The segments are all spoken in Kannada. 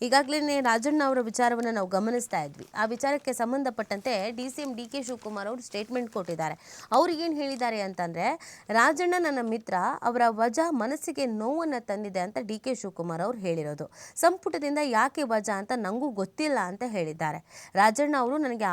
ಈಗಾಗಲೇ ರಾಜಣ್ಣ ಅವರ ವಿಚಾರವನ್ನು ನಾವು ಗಮನಿಸ್ತಾ ಇದ್ವಿ. ಆ ವಿಚಾರಕ್ಕೆ ಸಂಬಂಧಪಟ್ಟಂತೆ DCM DK ಶಿವಕುಮಾರ್ ಅವರು ಸ್ಟೇಟ್ಮೆಂಟ್ ಕೊಟ್ಟಿದ್ದಾರೆ. ಅವ್ರಿಗೇನು ಹೇಳಿದ್ದಾರೆ ಅಂತಂದರೆ, ರಾಜಣ್ಣ ನನ್ನ ಮಿತ್ರ, ಅವರ ವಜಾ ಮನಸ್ಸಿಗೆ ನೋವನ್ನು ತಂದಿದೆ ಅಂತ DK ಶಿವಕುಮಾರ್ ಅವರು ಹೇಳಿರೋದು. ಸಂಪುಟದಿಂದ ಯಾಕೆ ವಜಾ ಅಂತ ನನಗೂ ಗೊತ್ತಿಲ್ಲ ಅಂತ ಹೇಳಿದ್ದಾರೆ. ರಾಜಣ್ಣ ಅವರು ನನಗೆ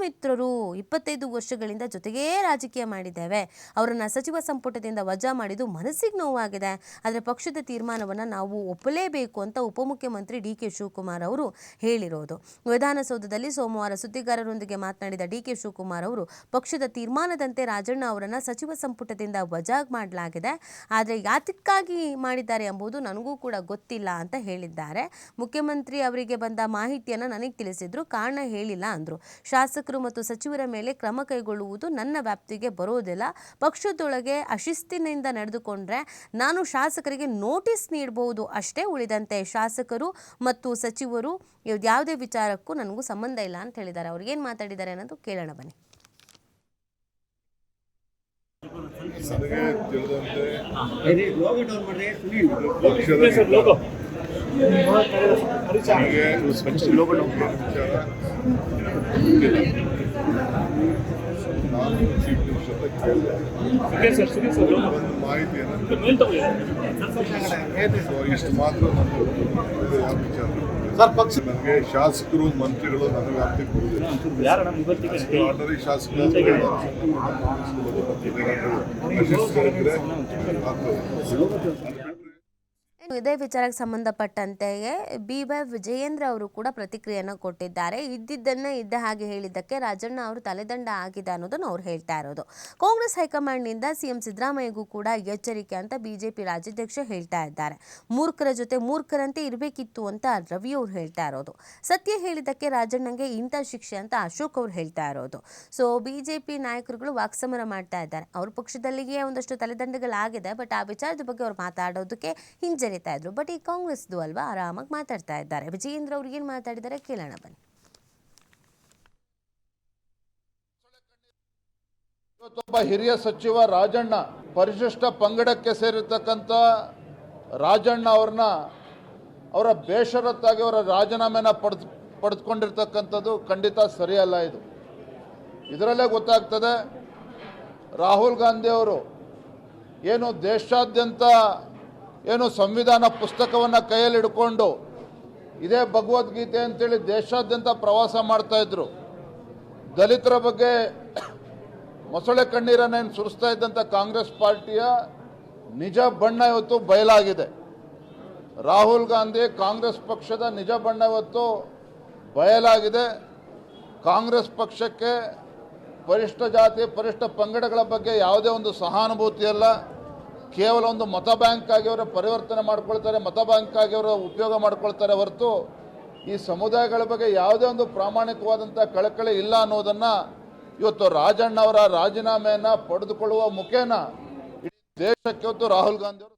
ಮಿತ್ರರು, 25 ವರ್ಷಗಳಿಂದ ಜೊತೆಗೇ ರಾಜಕೀಯ ಮಾಡಿದ್ದೇವೆ. ಅವರನ್ನು ಸಚಿವ ಸಂಪುಟದಿಂದ ವಜಾ ಮಾಡಿದ್ದು ಮನಸ್ಸಿಗೆ ನೋವಾಗಿದೆ. ಆದರೆ ಪಕ್ಷದ ತೀರ್ಮಾನವನ್ನು ನಾವು ಒಪ್ಪಲೇಬೇಕು ಅಂತ ಉಪಮುಖ್ಯಮಂತ್ರಿ DK ಶಿವಕುಮಾರ್ ಅವರು ಹೇಳಿರೋದು. ವಿಧಾನಸೌಧದಲ್ಲಿ ಸೋಮವಾರ ಸುದ್ದಿಗಾರರೊಂದಿಗೆ ಮಾತನಾಡಿದ DK ಶಿವಕುಮಾರ್ ಅವರು, ಪಕ್ಷದ ತೀರ್ಮಾನದಂತೆ ರಾಜಣ್ಣ ಅವರನ್ನು ಸಚಿವ ಸಂಪುಟದಿಂದ ವಜಾ ಮಾಡಲಾಗಿದೆ. ಆದರೆ ಯಾತಕ್ಕಾಗಿ ಮಾಡಿದ್ದಾರೆ ಎಂಬುದು ನನಗೂ ಕೂಡ ಗೊತ್ತಿಲ್ಲ ಅಂತ ಹೇಳಿದ್ದಾರೆ. ಮುಖ್ಯಮಂತ್ರಿ ಅವರಿಗೆ ಬಂದ ಮಾಹಿತಿಯನ್ನು ನನಗೆ ತಿಳಿಸಿದ್ರು, ಕಾರಣ ಹೇಳಿಲ್ಲ ಅಂದರು. ಶಾಸಕರು ಮತ್ತು ಸಚಿವರ ಮೇಲೆ ಕ್ರಮ ಕೈಗೊಳ್ಳುವುದು ನನ್ನ ವ್ಯಾಪ್ತಿಗೆ ಬರೋದಿಲ್ಲ. ಪಕ್ಷದೊಳಗೆ ಅಶಿಸ್ತಿನಿಂದ ನಡೆದುಕೊಂಡ್ರೆ ನಾನು ಶಾಸಕರಿಗೆ ನೋಟಿಸ್ ನೀಡಬಹುದು ಅಷ್ಟೇ, ಉಳಿದಂತೆ ಶಾಸಕರು ಮತ್ತು ಸಚಿವರು ಯಾವುದೇ ವಿಚಾರಕ್ಕೂ ನನಗೂ ಸಂಬಂಧ ಇಲ್ಲ ಅಂತ ಹೇಳಿದ್ದಾರೆ. ಅವ್ರು ಏನು ಮಾತಾಡಿದ್ದಾರೆ ಅನ್ನೋದು ಕೇಳೋಣ ಬನ್ನಿ. ಇಷ್ಟು ಮಾತ್ರ ನನಗೆ ಶಾಸಕರು ಮಂತ್ರಿಗಳು ನನ್ನ ವ್ಯಾಪ್ತಿಗೆ ಬರುವುದಿಲ್ಲ. ಆರ್ಡಿನರಿ ಶಾಸಕರು ಇದೇ ವಿಚಾರಕ್ಕೆ ಸಂಬಂಧಪಟ್ಟಂತೆಯೇ BY ವಿಜಯೇಂದ್ರ ಅವರು ಕೂಡ ಪ್ರತಿಕ್ರಿಯೆಯನ್ನು ಕೊಟ್ಟಿದ್ದಾರೆ. ಇದ್ದಿದ್ದನ್ನು ಇದ್ದ ಹಾಗೆ ಹೇಳಿದ್ದಕ್ಕೆ ರಾಜಣ್ಣ ಅವರು ತಲೆದಂಡ ಆಗಿದೆ ಅನ್ನೋದನ್ನು ಅವ್ರು ಹೇಳ್ತಾ ಇರೋದು. ಕಾಂಗ್ರೆಸ್ ಹೈಕಮಾಂಡ್ನಿಂದ CM ಸಿದ್ದರಾಮಯ್ಯಗೂ ಕೂಡ ಎಚ್ಚರಿಕೆ ಅಂತ BJP ರಾಜ್ಯಾಧ್ಯಕ್ಷ ಹೇಳ್ತಾ ಇದ್ದಾರೆ. ಮೂರ್ಖರ ಜೊತೆ ಮೂರ್ಖರಂತೆ ಇರಬೇಕಿತ್ತು ಅಂತ ರವಿ ಅವ್ರು ಹೇಳ್ತಾ ಇರೋದು. ಸತ್ಯ ಹೇಳಿದ್ದಕ್ಕೆ ರಾಜಣ್ಣಂಗೆ ಇಂಥ ಶಿಕ್ಷೆ ಅಂತ ಅಶೋಕ್ ಅವ್ರು ಹೇಳ್ತಾ ಇರೋದು. ಸೊ BJP ನಾಯಕರುಗಳು ವಾಕ್ಸಮರ ಮಾಡ್ತಾ ಇದ್ದಾರೆ. ಅವ್ರ ಪಕ್ಷದಲ್ಲಿಯೇ ಒಂದಷ್ಟು ತಲೆದಂಡಗಳಾಗಿದೆ, ಬಟ್ ಆ ವಿಚಾರದ ಬಗ್ಗೆ ಅವ್ರು ಮಾತಾಡೋದಕ್ಕೆ ಹಿಂಜರಿತಾ ಇದ್ರು. ಬಟ್ ಈ ಕಾಂಗ್ರೆಸ್ದು ಅಲ್ವಾ, ಆರಾಮಾಗಿ ಮಾತಾಡ್ತಾ ಇದ್ದಾರೆ. ವಿಜಯೇಂದ್ರ ಅವ್ರು ಏನು ಮಾತಾಡಿದ್ದಾರೆ ಕೇಳೋಣ ಬನ್ನಿ. ಇವತ್ತೊಬ್ಬ ಹಿರಿಯ ಸಚಿವ ರಾಜಣ್ಣ, ಪರಿಶಿಷ್ಟ ಪಂಗಡಕ್ಕೆ ಸೇರಿರ್ತಕ್ಕಂಥ ರಾಜಣ್ಣ ಅವ್ರನ್ನ ಅವರ ಬೇಷರತ್ತಾಗಿ ಅವರ ರಾಜೀನಾಮೆನ ಪಡೆದುಕೊಂಡಿರ್ತಕ್ಕಂಥದ್ದು ಖಂಡಿತ ಸರಿಯಲ್ಲ. ಇದರಲ್ಲೇ ಗೊತ್ತಾಗ್ತದೆ ರಾಹುಲ್ ಗಾಂಧಿ ಅವರು ಏನು ದೇಶಾದ್ಯಂತ ಏನು ಸಂವಿಧಾನ ಪುಸ್ತಕವನ್ನು ಕೈಯಲ್ಲಿ ಹಿಡ್ಕೊಂಡು ಇದೇ ಭಗವದ್ಗೀತೆ ಅಂತೇಳಿ ದೇಶಾದ್ಯಂತ ಪ್ರವಾಸ ಮಾಡ್ತಾ ಇದ್ರು. ದಲಿತರ ಬಗ್ಗೆ ಮೊಸಳೆ ಕಣ್ಣೀರನ್ನೇನು ಸುರಿಸ್ತಾ ಇದ್ದಂಥ ಕಾಂಗ್ರೆಸ್ ಪಾರ್ಟಿಯ ನಿಜ ಬಣ್ಣ ಇವತ್ತು ಬಯಲಾಗಿದೆ. ರಾಹುಲ್ ಗಾಂಧಿ ಕಾಂಗ್ರೆಸ್ ಪಕ್ಷದ ನಿಜ ಬಣ್ಣ ಇವತ್ತು ಬಯಲಾಗಿದೆ. ಕಾಂಗ್ರೆಸ್ ಪಕ್ಷಕ್ಕೆ ಪರಿಶಿಷ್ಟ ಜಾತಿ ಪರಿಶಿಷ್ಟ ಪಂಗಡಗಳ ಬಗ್ಗೆ ಯಾವುದೇ ಒಂದು ಸಹಾನುಭೂತಿ ಅಲ್ಲ. ಕೇವಲ ಒಂದು ಮತ ಬ್ಯಾಂಕ್ ಆಗಿ ಅವರ ಪರಿವರ್ತನೆ ಮಾಡ್ಕೊಳ್ತಾರೆ, ಮತ ಬ್ಯಾಂಕ್ ಆಗಿ ಅವರ ಉಪಯೋಗ ಮಾಡ್ಕೊಳ್ತಾರೆ ಹೊರತು ಈ ಸಮುದಾಯಗಳ ಬಗ್ಗೆ ಯಾವುದೇ ಒಂದು ಪ್ರಾಮಾಣಿಕವಾದಂಥ ಕಳಕಳಿ ಇಲ್ಲ ಅನ್ನೋದನ್ನು ಇವತ್ತು ರಾಜಣ್ಣ ಅವರ ರಾಜೀನಾಮೆಯನ್ನು ಪಡೆದುಕೊಳ್ಳುವ ಮುಖೇನ ಇಡೀ ದೇಶಕ್ಕೆ ಇವತ್ತು ರಾಹುಲ್ ಗಾಂಧಿ ಅವರು